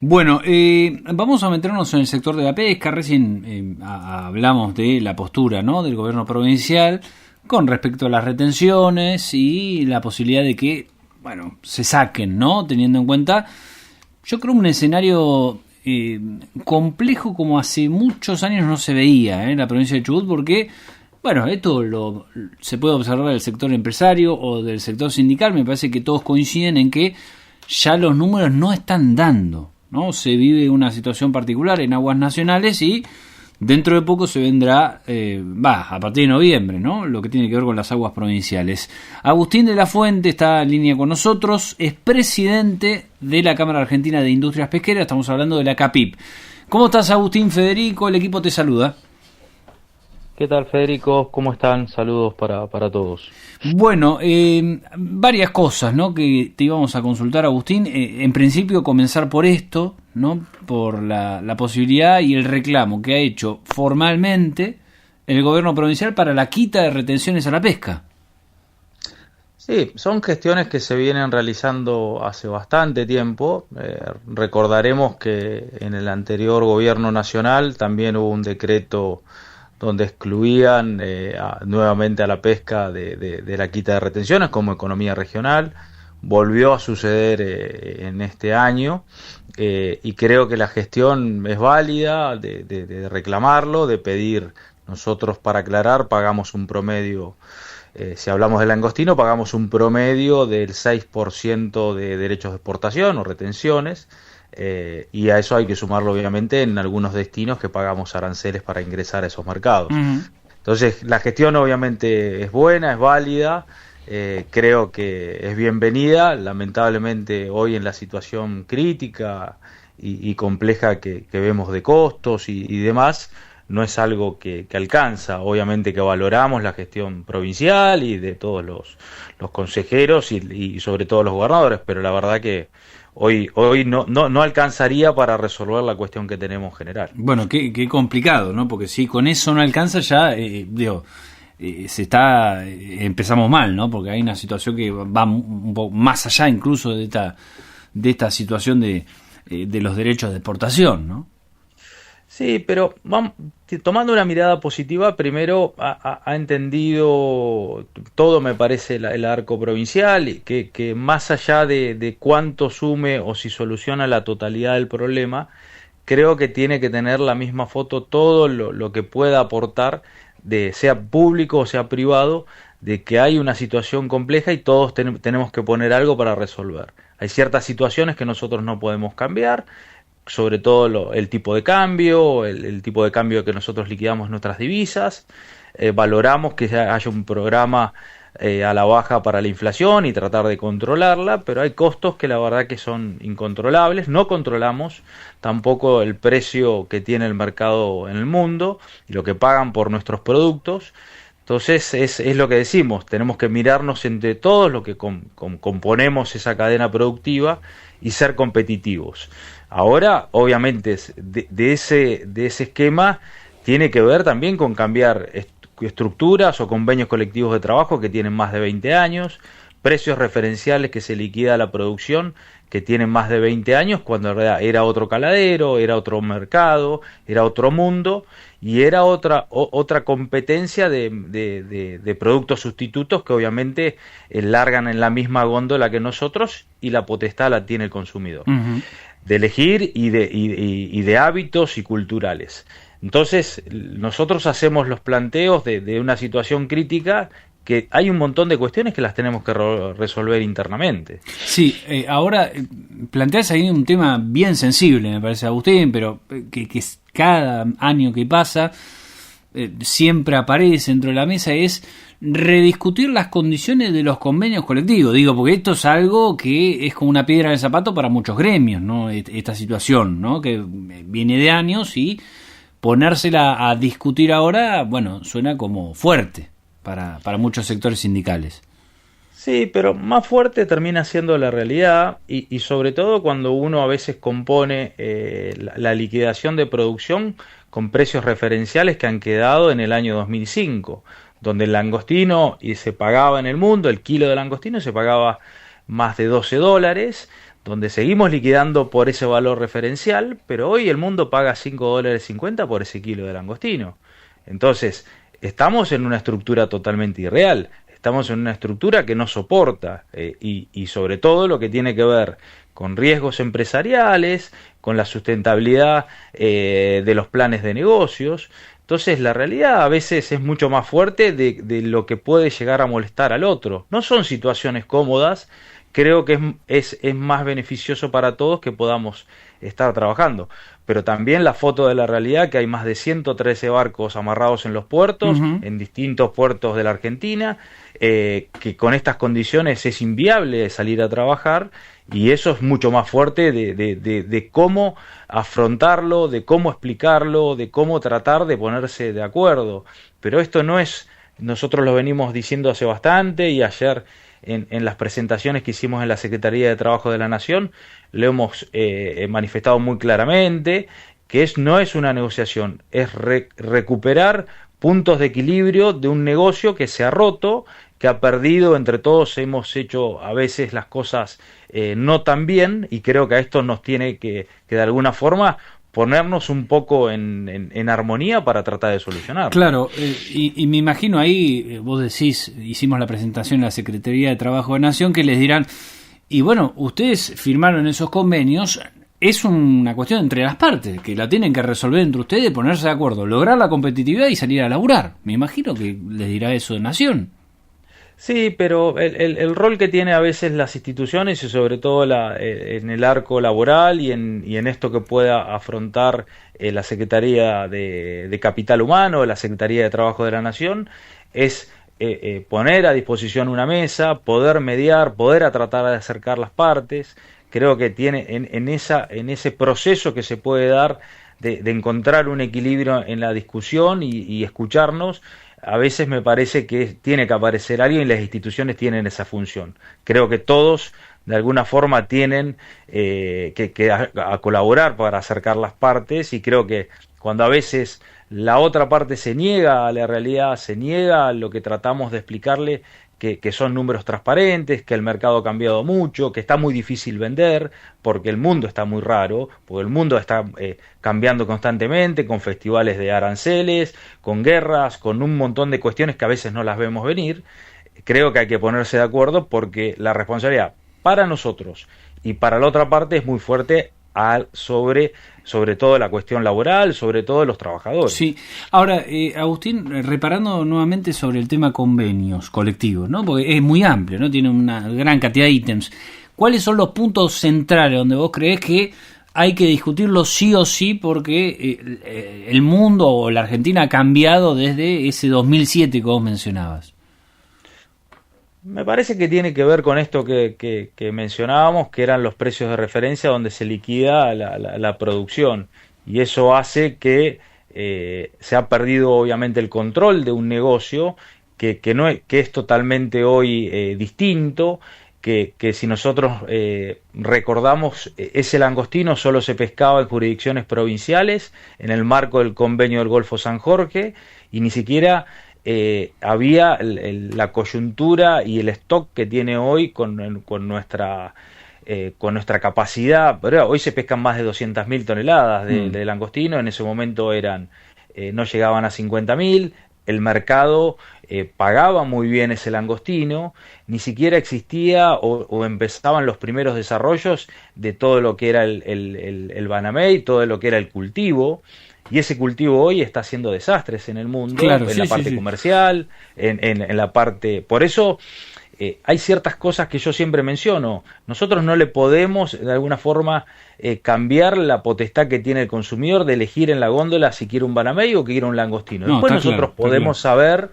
Bueno, vamos a meternos en el sector de la pesca. Recién hablamos de la postura, ¿no?, del gobierno provincial con respecto a las retenciones y la posibilidad de que, bueno, se saquen, ¿no?, teniendo en cuenta, yo creo, un escenario complejo como hace muchos años no se veía en la provincia de Chubut, porque, bueno, esto se puede observar del sector empresario o del sector sindical. Me parece que todos coinciden en que ya los números no están dando, ¿no? Se vive una situación particular en aguas nacionales y dentro de poco se vendrá, a partir de noviembre, ¿no?, lo que tiene que ver con las aguas provinciales. Agustín de la Fuente está en línea con nosotros, es presidente de la Cámara Argentina de Industrias Pesqueras, estamos hablando de la CAPIP. ¿Cómo estás, Agustín? Federico, el equipo te saluda. ¿Qué tal, Federico? ¿Cómo están? Saludos para todos. Bueno, varias cosas, ¿no?, que te íbamos a consultar, Agustín. En principio, comenzar por esto, ¿no?, por la posibilidad y el reclamo que ha hecho formalmente el gobierno provincial para la quita de retenciones a la pesca. Sí, son gestiones que se vienen realizando hace bastante tiempo. Recordaremos que en el anterior gobierno nacional también hubo un decreto donde excluían nuevamente a la pesca de la quita de retenciones como economía regional. Volvió a suceder en este año y creo que la gestión es válida de reclamarlo, de pedir. Nosotros, para aclarar, pagamos un promedio, si hablamos del langostino, pagamos un promedio del 6% de derechos de exportación o retenciones. Y a eso hay que sumarlo, obviamente, en algunos destinos que pagamos aranceles para ingresar a esos mercados. Uh-huh. Entonces, la gestión obviamente es buena, es válida, creo que es bienvenida. Lamentablemente, hoy en la situación crítica y compleja que vemos de costos y demás, no es algo que alcanza. Obviamente que valoramos la gestión provincial y de todos los consejeros y sobre todo los gobernadores, pero la verdad que hoy no alcanzaría para resolver la cuestión que tenemos general. Bueno, qué complicado, ¿no? Porque si con eso no alcanza ya, empezamos mal, ¿no? Porque hay una situación que va un poco más allá incluso de esta situación de los derechos de exportación, ¿no? Sí, pero tomando una mirada positiva, primero ha entendido todo, me parece, el arco provincial, que más allá de cuánto sume o si soluciona la totalidad del problema, creo que tiene que tener la misma foto todo lo que pueda aportar, sea público o sea privado, de que hay una situación compleja y todos tenemos que poner algo para resolver. Hay ciertas situaciones que nosotros no podemos cambiar, sobre todo el tipo de cambio, el tipo de cambio que nosotros liquidamos nuestras divisas. Valoramos que haya un programa a la baja para la inflación y tratar de controlarla, pero hay costos que la verdad que son incontrolables. No controlamos tampoco el precio que tiene el mercado en el mundo y lo que pagan por nuestros productos. Entonces es lo que decimos, tenemos que mirarnos entre todos lo que componemos esa cadena productiva y ser competitivos. Ahora, obviamente, de ese esquema tiene que ver también con cambiar estructuras o convenios colectivos de trabajo que tienen más de 20 años, precios referenciales que se liquida la producción que tienen más de 20 años, cuando en realidad era otro caladero, era otro mercado, era otro mundo y era otra competencia de productos sustitutos que obviamente largan en la misma góndola que nosotros y la potestad la tiene el consumidor. Uh-huh. De elegir y de hábitos y culturales. Entonces, nosotros hacemos los planteos de una situación crítica que hay un montón de cuestiones que las tenemos que resolver internamente. Sí, ahora planteas ahí un tema bien sensible, me parece, Agustín, pero que cada año que pasa siempre aparece dentro de la mesa, es rediscutir las condiciones de los convenios colectivos. Digo, porque esto es algo que es como una piedra en el zapato para muchos gremios, ¿no? Esta situación, ¿no?, que viene de años y ponérsela a discutir ahora, bueno, suena como fuerte para muchos sectores sindicales. Sí, pero más fuerte termina siendo la realidad y sobre todo cuando uno a veces compone la liquidación de producción con precios referenciales que han quedado en el año 2005, donde el langostino se pagaba en el mundo, el kilo de langostino se pagaba más de $12, donde seguimos liquidando por ese valor referencial, pero hoy el mundo paga $5.50 por ese kilo de langostino. Entonces, estamos en una estructura totalmente irreal, estamos en una estructura que no soporta, y sobre todo lo que tiene que ver con riesgos empresariales, con la sustentabilidad de los planes de negocios. Entonces la realidad a veces es mucho más fuerte de lo que puede llegar a molestar al otro. No son situaciones cómodas, creo que es más beneficioso para todos que podamos estar trabajando. Pero también la foto de la realidad, que hay más de 113 barcos amarrados en los puertos, en distintos puertos de la Argentina, que con estas condiciones es inviable salir a trabajar, y eso es mucho más fuerte de cómo afrontarlo, de cómo explicarlo, de cómo tratar de ponerse de acuerdo. Pero esto no es, nosotros lo venimos diciendo hace bastante, y ayer en las presentaciones que hicimos en la Secretaría de Trabajo de la Nación lo hemos manifestado muy claramente, que no es una negociación, es recuperar puntos de equilibrio de un negocio que se ha roto, que ha perdido, entre todos hemos hecho a veces las cosas no tan bien, y creo que a esto nos tiene que de alguna forma ponernos un poco en armonía para tratar de solucionarlo. Claro, y me imagino ahí, vos decís, hicimos la presentación en la Secretaría de Trabajo de Nación, que les dirán, y bueno, ustedes firmaron esos convenios, es una cuestión entre las partes, que la tienen que resolver entre ustedes, ponerse de acuerdo, lograr la competitividad y salir a laburar. Me imagino que les dirá eso de Nación. Sí, pero el rol que tiene a veces las instituciones, y sobre todo en el arco laboral y en esto que pueda afrontar la Secretaría de Capital Humano, la Secretaría de Trabajo de la Nación, es poner a disposición una mesa, poder mediar, poder tratar de acercar las partes. Creo que tiene en ese proceso que se puede dar de encontrar un equilibrio en la discusión y escucharnos. A veces me parece que tiene que aparecer alguien, y las instituciones tienen esa función. Creo que todos de alguna forma tienen que a colaborar para acercar las partes, y creo que cuando a veces la otra parte se niega a la realidad, se niega a lo que tratamos de explicarle, que son números transparentes, que el mercado ha cambiado mucho, que está muy difícil vender, porque el mundo está muy raro, porque el mundo está cambiando constantemente, con festivales de aranceles, con guerras, con un montón de cuestiones que a veces no las vemos venir. Creo que hay que ponerse de acuerdo, porque la responsabilidad para nosotros y para la otra parte es muy fuerte sobre todo la cuestión laboral, sobre todo los trabajadores. Sí. Ahora, Agustín, reparando nuevamente sobre el tema convenios colectivos, ¿no? Porque es muy amplio, ¿no? Tiene una gran cantidad de ítems. ¿Cuáles son los puntos centrales donde vos creés que hay que discutirlo sí o sí, porque el mundo o la Argentina ha cambiado desde ese 2007 que vos mencionabas? Me parece que tiene que ver con esto que mencionábamos, que eran los precios de referencia donde se liquida la producción, y eso hace que se ha perdido obviamente el control de un negocio que es totalmente hoy distinto, que si nosotros recordamos, ese langostino solo se pescaba en jurisdicciones provinciales en el marco del convenio del Golfo San Jorge, y ni siquiera había la coyuntura y el stock que tiene hoy con nuestra capacidad. Pero hoy se pescan más de 200.000 toneladas de langostino, en ese momento no llegaban a 50.000, el mercado pagaba muy bien ese langostino, ni siquiera existía o empezaban los primeros desarrollos de todo lo que era el banamey, todo lo que era el cultivo. Y ese cultivo hoy está haciendo desastres en el mundo, claro, en la parte comercial, en la parte... Por eso hay ciertas cosas que yo siempre menciono. Nosotros no le podemos, de alguna forma, cambiar la potestad que tiene el consumidor de elegir en la góndola si quiere un banamey o quiere un langostino. Después nosotros podemos saber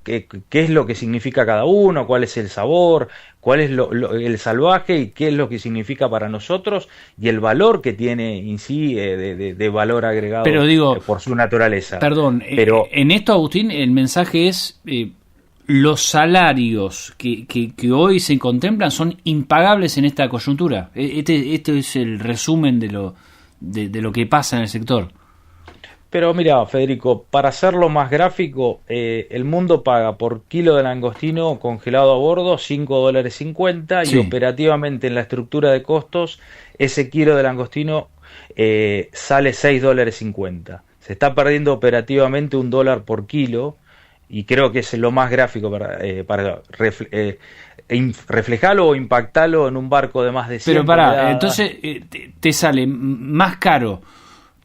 qué es lo que significa cada uno, cuál es el sabor, cuál es el salvaje y qué es lo que significa para nosotros, y el valor que tiene en sí de valor agregado, pero digo, por su naturaleza. Perdón, pero en esto, Agustín, el mensaje es los salarios que hoy se contemplan son impagables en esta coyuntura. Este es el resumen de lo que pasa en el sector. Pero mira, Federico, para hacerlo más gráfico, el mundo paga por kilo de langostino congelado a bordo $5.50 y Sí. operativamente en la estructura de costos ese kilo de langostino sale $6.50. Se está perdiendo operativamente $1 por kilo y creo que es lo más gráfico para reflejarlo o impactarlo en un barco de más de 100 Pero pará, toneladas. entonces te sale más caro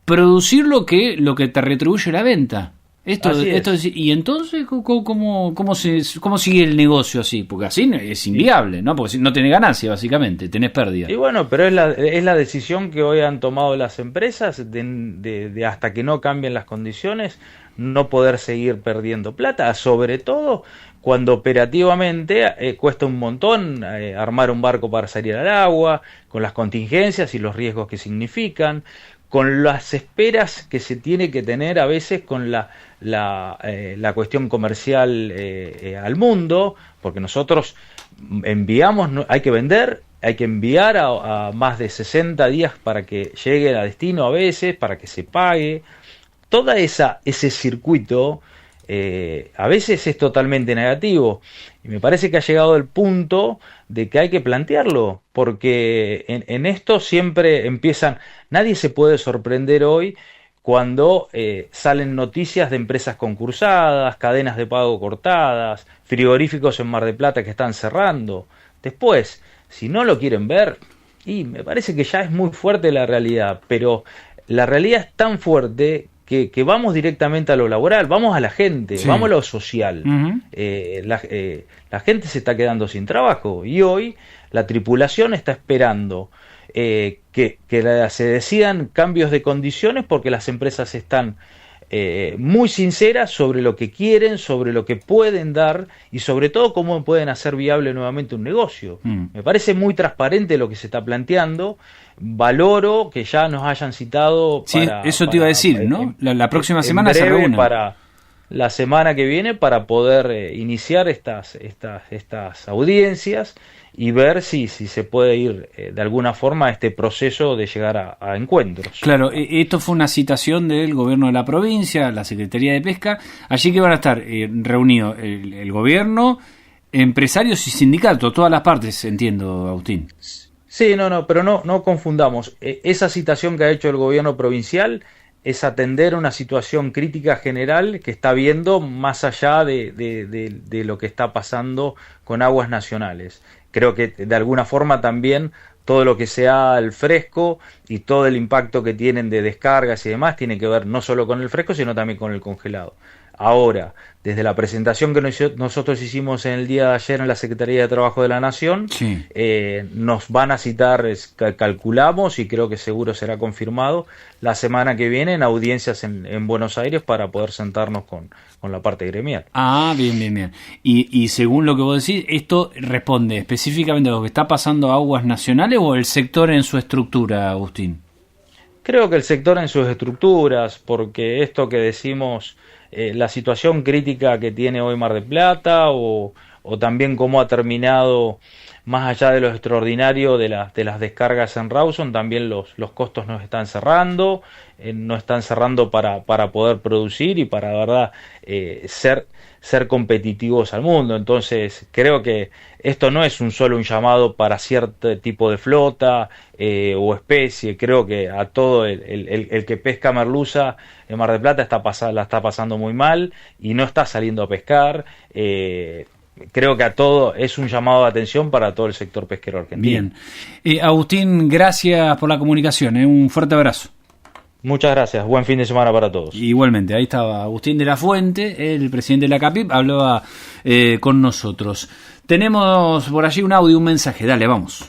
producirlo que lo que te retribuye la venta. Así es. Y entonces, ¿cómo sigue el negocio así? Porque así es inviable, ¿no? Porque si no tenés ganancia, básicamente, tenés pérdida. Y bueno, pero es la decisión que hoy han tomado las empresas de hasta que no cambien las condiciones, no poder seguir perdiendo plata, sobre todo cuando operativamente cuesta un montón armar un barco para salir al agua, con las contingencias y los riesgos que significan, con las esperas que se tiene que tener a veces con la cuestión comercial al mundo, porque nosotros enviamos, hay que vender, hay que enviar a más de 60 días para que llegue a destino a veces, para que se pague. Toda ese circuito a veces es totalmente negativo. Y me parece que ha llegado el punto de que hay que plantearlo, porque en esto siempre empiezan, nadie se puede sorprender hoy cuando salen noticias de empresas concursadas, cadenas de pago cortadas, frigoríficos en Mar del Plata que están cerrando. Después, si no lo quieren ver, y me parece que ya es muy fuerte la realidad, pero la realidad es tan fuerte que vamos directamente a lo laboral, vamos a la gente, Sí. vamos a lo social. Ujú. La gente se está quedando sin trabajo y hoy la tripulación está esperando que se decidan cambios de condiciones porque las empresas están muy sinceras sobre lo que quieren, sobre lo que pueden dar y sobre todo cómo pueden hacer viable nuevamente un negocio. Me parece muy transparente lo que se está planteando. Valoro que ya nos hayan citado Sí, eso te iba a decir, ¿no? La próxima semana se breve reúnen. para la semana que viene para poder iniciar estas audiencias y ver si se puede ir de alguna forma a este proceso de llegar a encuentros. Claro, esto fue una citación del gobierno de la provincia, la Secretaría de Pesca. Allí que van a estar reunidos el gobierno, empresarios y sindicatos, todas las partes, entiendo, Agustín. Sí, pero no confundamos. Esa citación que ha hecho el gobierno provincial es atender una situación crítica general que está viendo más allá de lo que está pasando con aguas nacionales. Creo que de alguna forma también todo lo que sea el fresco y todo el impacto que tienen de descargas y demás tiene que ver no solo con el fresco, sino también con el congelado. Ahora, desde la presentación que nosotros hicimos en el día de ayer en la Secretaría de Trabajo de la Nación, Sí. nos van a citar, calculamos, y creo que seguro será confirmado, la semana que viene en audiencias en Buenos Aires para poder sentarnos con la parte gremial. Ah, bien. Y según lo que vos decís, ¿esto responde específicamente a lo que está pasando a aguas nacionales o el sector en su estructura, Agustín? Creo que el sector en sus estructuras, porque esto que decimos, la situación crítica que tiene hoy Mar del Plata o también cómo ha terminado, más allá de lo extraordinario de las descargas en Rawson, también los costos nos están cerrando, no están cerrando para poder producir y para, verdad, ser competitivos al mundo. Entonces creo que esto no es solo un llamado para cierto tipo de flota o especie. Creo que a todo el que pesca merluza en Mar del Plata la está pasando muy mal y no está saliendo a pescar. Creo que a todo es un llamado de atención para todo el sector pesquero argentino. Bien. Agustín, gracias por la comunicación. Un fuerte abrazo. Muchas gracias. Buen fin de semana para todos. Igualmente, ahí estaba Agustín de la Fuente, el presidente de la CAPIP, hablaba con nosotros. Tenemos por allí un audio, un mensaje. Dale, vamos.